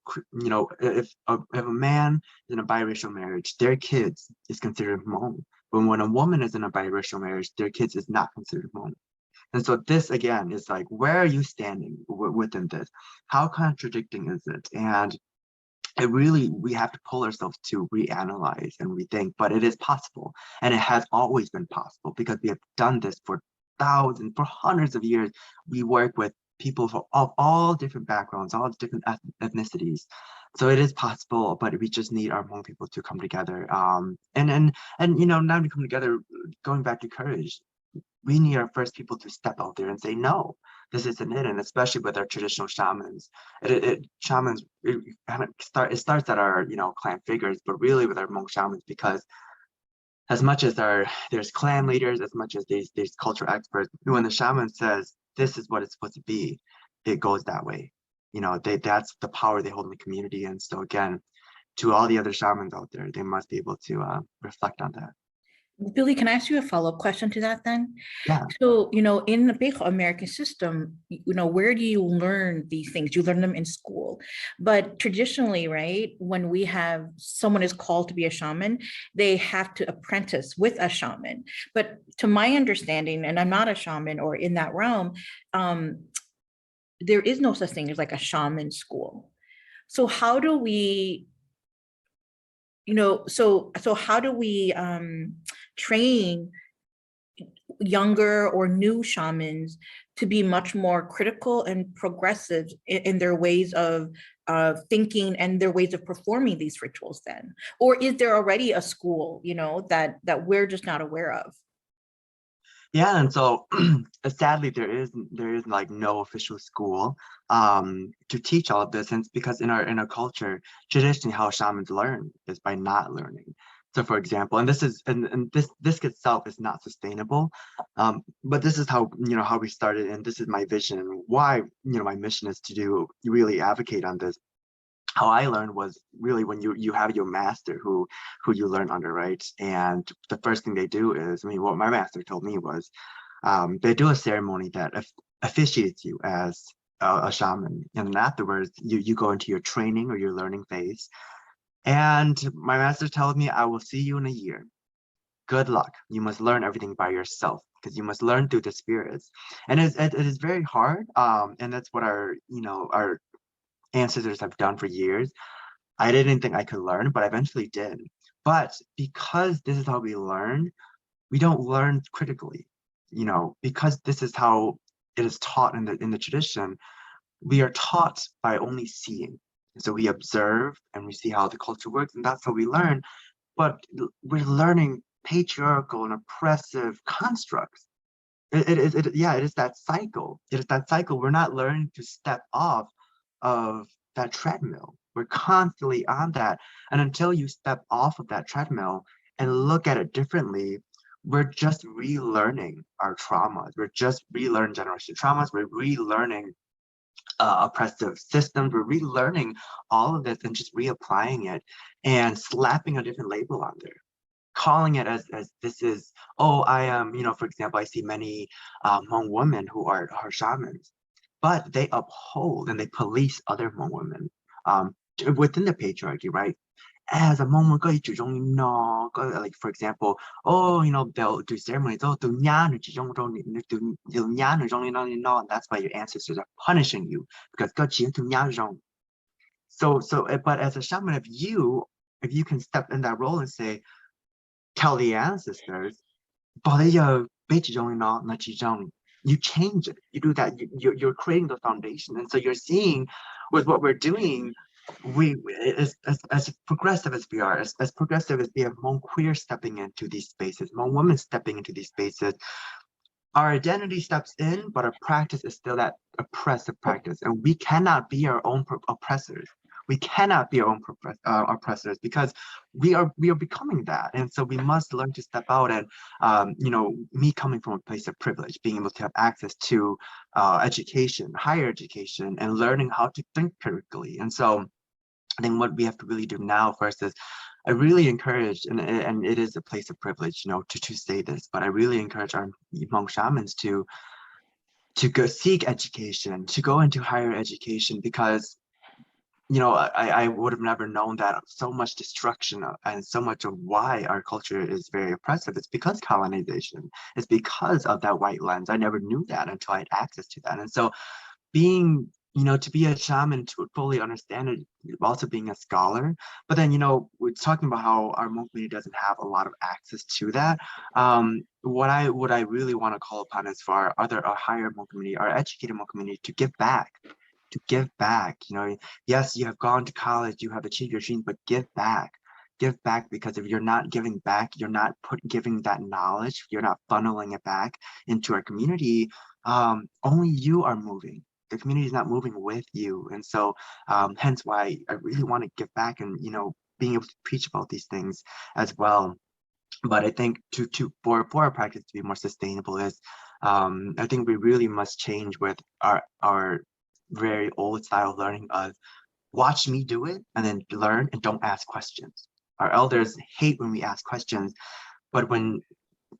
if a man is in a biracial marriage, their kids is considered Hmong, but when a woman is in a biracial marriage, their kids is not considered Hmong? And so this, again, is like, where are you standing within this? How contradicting is it? And we have to pull ourselves to reanalyze and rethink, but it is possible. And it has always been possible, because we have done this for hundreds of years. We work with people of all different backgrounds, all different ethnicities. So it is possible, but we just need our Hmong people to come together. And now we come together, going back to courage. We need our first people to step out there and say, no, this isn't it. And especially with our traditional shamans, it starts at our, clan figures, but really with our Hmong shamans, because as much as there's clan leaders, as much as there's cultural experts, when the shaman says, this is what it's supposed to be, it goes that way. That's the power they hold in the community. And so again, to all the other shamans out there, they must be able to reflect on that. Billy, can I ask you a follow-up question to that then? Yeah. So, in the big American system, where do you learn these things? You learn them in school. But traditionally, right, when we have someone is called to be a shaman, they have to apprentice with a shaman. But to my understanding, and I'm not a shaman or in that realm, there is no such thing as like a shaman school. So how do we how do we train younger or new shamans to be much more critical and progressive in their ways of thinking and their ways of performing these rituals then? Or is there already a school, that we're just not aware of? Yeah, and so sadly there is like no official school to teach all of this, and it's because in our culture, traditionally how shamans learn is by not learning. So for example, and this itself is not sustainable, but this is how how we started, and this is my vision, and why my mission is to really advocate on this. How I learned was really when you have your master who you learn under, right? And the first thing they do is, what my master told me was, they do a ceremony that officiates you as a shaman, and then afterwards you go into your training or your learning phase. And my master told me, I will see you in a year. Good luck. You must learn everything by yourself, because you must learn through the spirits. And it is very hard. And that's what our ancestors have done for years. I didn't think I could learn, but I eventually did. But because this is how we learn, we don't learn critically, because this is how it is taught in the tradition. We are taught by only seeing. So we observe and we see how the culture works, and that's how we learn. But we're learning patriarchal and oppressive constructs. It is that cycle. It is that cycle. We're not learning to step off of that treadmill. We're constantly on that. And until you step off of that treadmill and look at it differently, we're just relearning our traumas. We're just relearning generational traumas. We're relearning oppressive systems. We're relearning all of this and just reapplying it and slapping a different label on there, calling it as this is, oh, I am, for example, I see many Hmong women who are shamans, but they uphold and they police other Hmong women within the patriarchy, right? As a Hmong woman, like for example, oh, they'll do ceremonies, oh, and that's why your ancestors are punishing you because but as a shaman, if you can step in that role and say, tell the ancestors, you change it. You do that. You're creating the foundation, and so you're seeing with what we're doing. We as progressive as we are, as progressive as we have Hmong queer stepping into these spaces, Hmong women stepping into these spaces. Our identity steps in, but our practice is still that oppressive practice, and we cannot be our own oppressors. We cannot be our own oppressors because we are becoming that, and so we must learn to step out. And me coming from a place of privilege, being able to have access to education, higher education, and learning how to think critically. And so I think what we have to really do now first is I really encourage, and it is a place of privilege, to say this, but I really encourage our Hmong shamans to go seek education, to go into higher education, because I would have never known that so much destruction and so much of why our culture is very oppressive. It's because colonization. It's because of that white lens. I never knew that until I had access to that. And so being, to be a shaman, to fully understand it, also being a scholar, but then, we're talking about how our Hmong community doesn't have a lot of access to that. What I really want to call upon is for our higher Hmong community, our educated Hmong community, to give back. Yes, you have gone to college, you have achieved your dreams, but give back, because if you're not giving back, you're not giving that knowledge, you're not funneling it back into our community, only you are moving. The community is not moving with you. And so hence why I really want to give back and, being able to preach about these things as well. But I think for our practice to be more sustainable is, I think we really must change with our very old style of learning of watch me do it and then learn and don't ask questions. Our elders hate when we ask questions, but when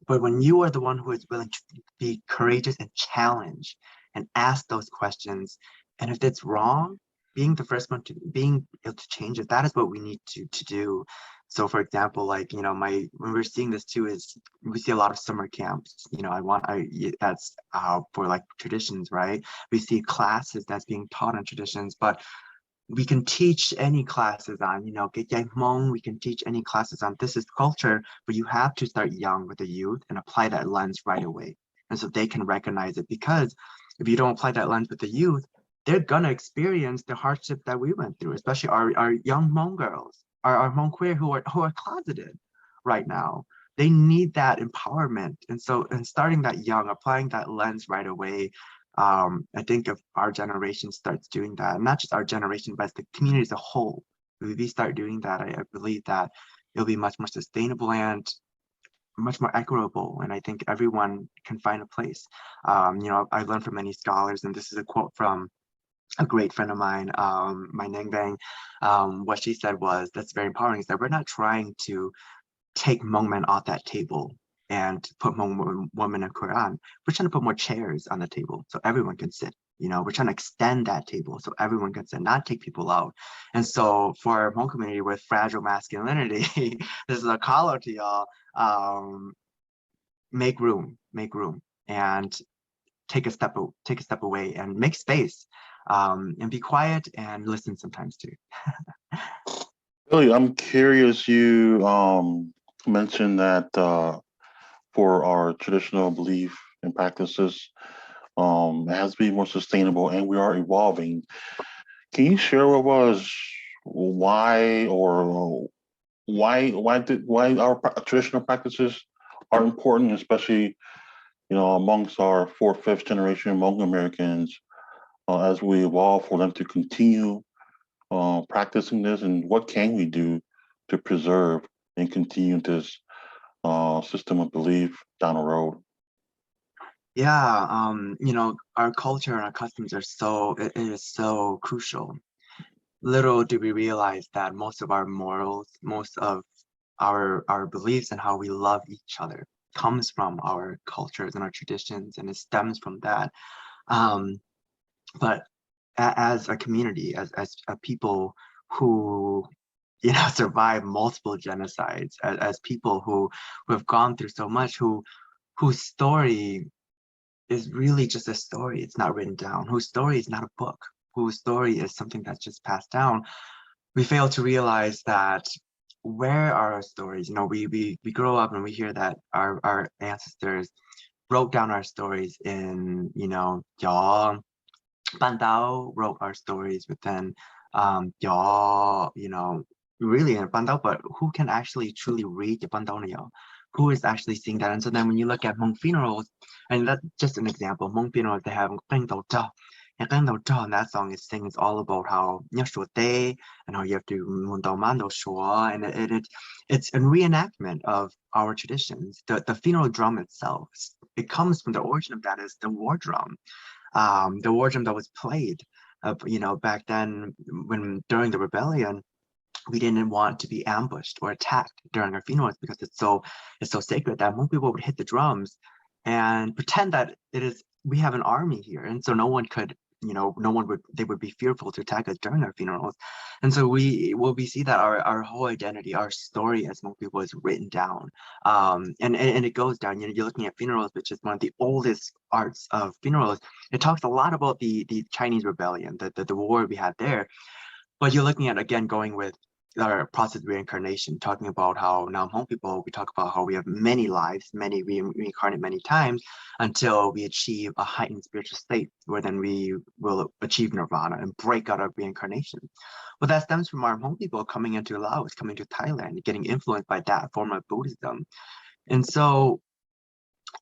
you are the one who is willing to be courageous and challenge and ask those questions, and if it's wrong, being the first one to being able to change it, that is what we need to do. So for example, like, when we're seeing this too, is we see a lot of summer camps, that's for like traditions, right? We see classes that's being taught on traditions, but we can teach any classes on, Hmong, we can teach any classes on this is culture, but you have to start young with the youth and apply that lens right away. And so they can recognize it, because if you don't apply that lens with the youth, they're gonna experience the hardship that we went through, especially our young Hmong girls, our Hmong queer who are closeted right now. They need that empowerment. And so, starting that young, applying that lens right away, I think if our generation starts doing that, not just our generation, but the community as a whole, if we start doing that, I believe that it'll be much more sustainable and much more equitable. And I think everyone can find a place. I learned from many scholars, and this is a quote from a great friend of mine, my Nang Bang. What she said was, that's very empowering, is that we're not trying to take Hmong men off that table and put Hmong women in Quran. We're trying to put more chairs on the table so everyone can sit. We're trying to extend that table so everyone can sit, not take people out. And so for our Hmong community with fragile masculinity, this is a call out to y'all, make room, and take a step away and make space, and be quiet and listen sometimes too. Really, I'm curious, you mentioned that for our traditional belief and practices, it has to be more sustainable, and we are evolving. Can you share with us why or why our traditional practices are important, especially amongst our fourth, fifth generation Hmong Americans, as we evolve for them to continue practicing this, and what can we do to preserve and continue this system of belief down the road? Yeah, our culture and our customs are it is so crucial. Little do we realize that most of our morals, most of our beliefs and how we love each other comes from our cultures and our traditions, and it stems from that. But as a community, as a people who survive multiple genocides, as people who have gone through so much, whose story is really just a story. It's not written down. Whose story is not a book. Whose story is something that's just passed down. We fail to realize that where are our stories? We grow up and we hear that our ancestors wrote down our stories in Yaig, Bandao wrote our stories within Yaig, really in Bandao, but who can actually truly read the Bandao? Who is actually seeing that? And so then when you look at Hmong funerals, and that's just an example, Hmong funerals, they have and that song is singing is all about how and how you have to and it's a reenactment of our traditions. The funeral drum itself, it comes from the origin of that is the war drum. The war drum that was played, back then during the rebellion. We didn't want to be ambushed or attacked during our funerals because it's so sacred that most people would hit the drums and pretend that we have an army here, and so no one could, they would be fearful to attack us during our funerals. And so we see that our whole identity, our story as Hmong people is written down, and it goes down. You're looking at funerals, which is one of the oldest arts of funerals. It talks a lot about the Chinese rebellion, the war we had there. But you're looking at, again, going with our process of reincarnation, talking about how now Hmong people, we talk about how we have many lives, we reincarnate many times until we achieve a heightened spiritual state, where then we will achieve nirvana and break out of reincarnation. But that stems from our Hmong people coming into Laos, coming to Thailand, getting influenced by that form of Buddhism. And so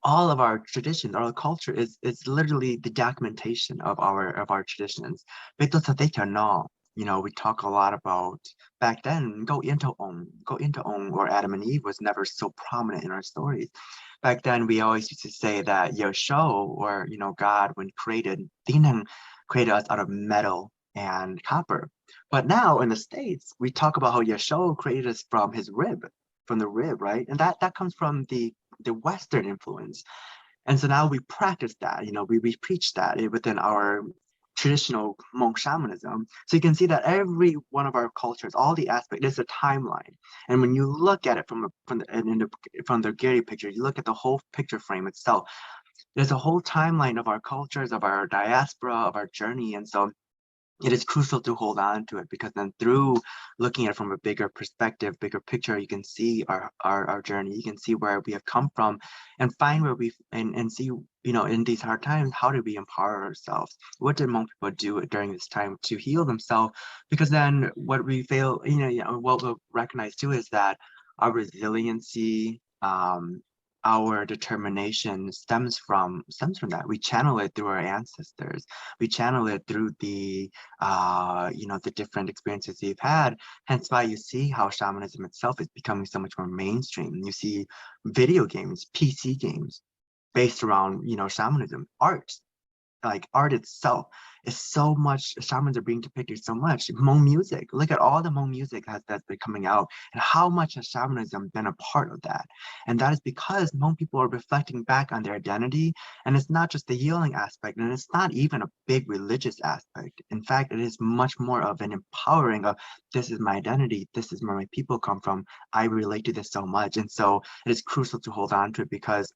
all of our traditions, our culture is literally the documentation of our traditions. We talk a lot about back then, go into or Adam and Eve was never so prominent in our stories. Back then, we always used to say that Yosho, or God, when created us out of metal and copper. But now in the States, we talk about how Yosho created us from the rib, right? And that comes from the Western influence. And so now we practice that, we preach that within our traditional Hmong shamanism. So you can see that every one of our cultures, all the aspects, is a timeline. And when you look at it from the Gary picture, you look at the whole picture frame itself, there's a whole timeline of our cultures, of our diaspora, of our journey. And so it is crucial to hold on to it, because then through looking at it from a bigger perspective, bigger picture, you can see our journey. You can see where we have come from, and find where and see, in these hard times, how did we empower ourselves? What did Hmong people do during this time to heal themselves? Because then what we fail, what we'll recognize too is that our resiliency, our determination stems from that. We channel it through our ancestors. We channel it through the different experiences we've had. Hence why you see how shamanism itself is becoming so much more mainstream. You see video games, PC games based around, shamanism, art itself is so much. Shamans are being depicted so much. Hmong music, look at all the Hmong music that's been coming out, and how much has shamanism been a part of that. And that is because Hmong people are reflecting back on their identity, and it's not just the healing aspect, and it's not even a big religious aspect. In fact, it is much more of an empowering of, this is my identity, this is where my people come from, I relate to this so much. And so it is crucial to hold on to it, because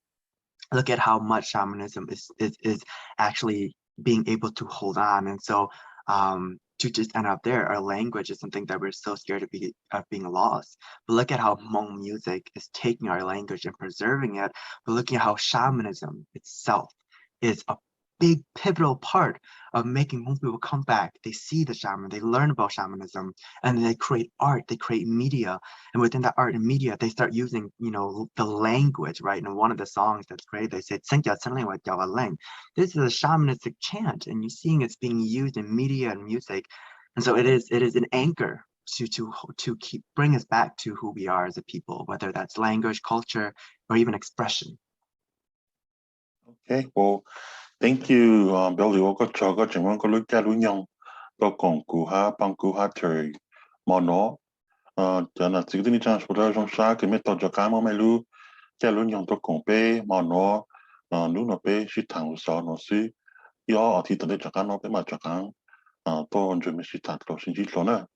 look at how much shamanism is actually being able to hold on. And so to just end up there, our language is something that we're so scared of being lost. But look at how Hmong music is taking our language and preserving it. But looking at how shamanism itself is big pivotal part of making Hmong people come back. They see the shaman, they learn about shamanism, and they create art, they create media. And within that art and media, they start using, the language, right? And one of the songs that's great, they said, this is a shamanistic chant, and you're seeing it's being used in media and music. And so it is an anchor to keep bring us back to who we are as a people, whether that's language, culture, or even expression. Okay, well, thank you, Billy. We'll go to and we'll go look at Lunyong, Dokong, Kuha, Pankuha, Terry, Mono, Jana, Signi Chance, Production Shark, and Metal Jacamo Melu, Kalunyong, Dokong Bay, Mono, Nuno Bay, Shitang, Sao, no see, your Tita de Jacano, Pema Jacan, 多謝 Mr. Tatlo, Sinji Lona.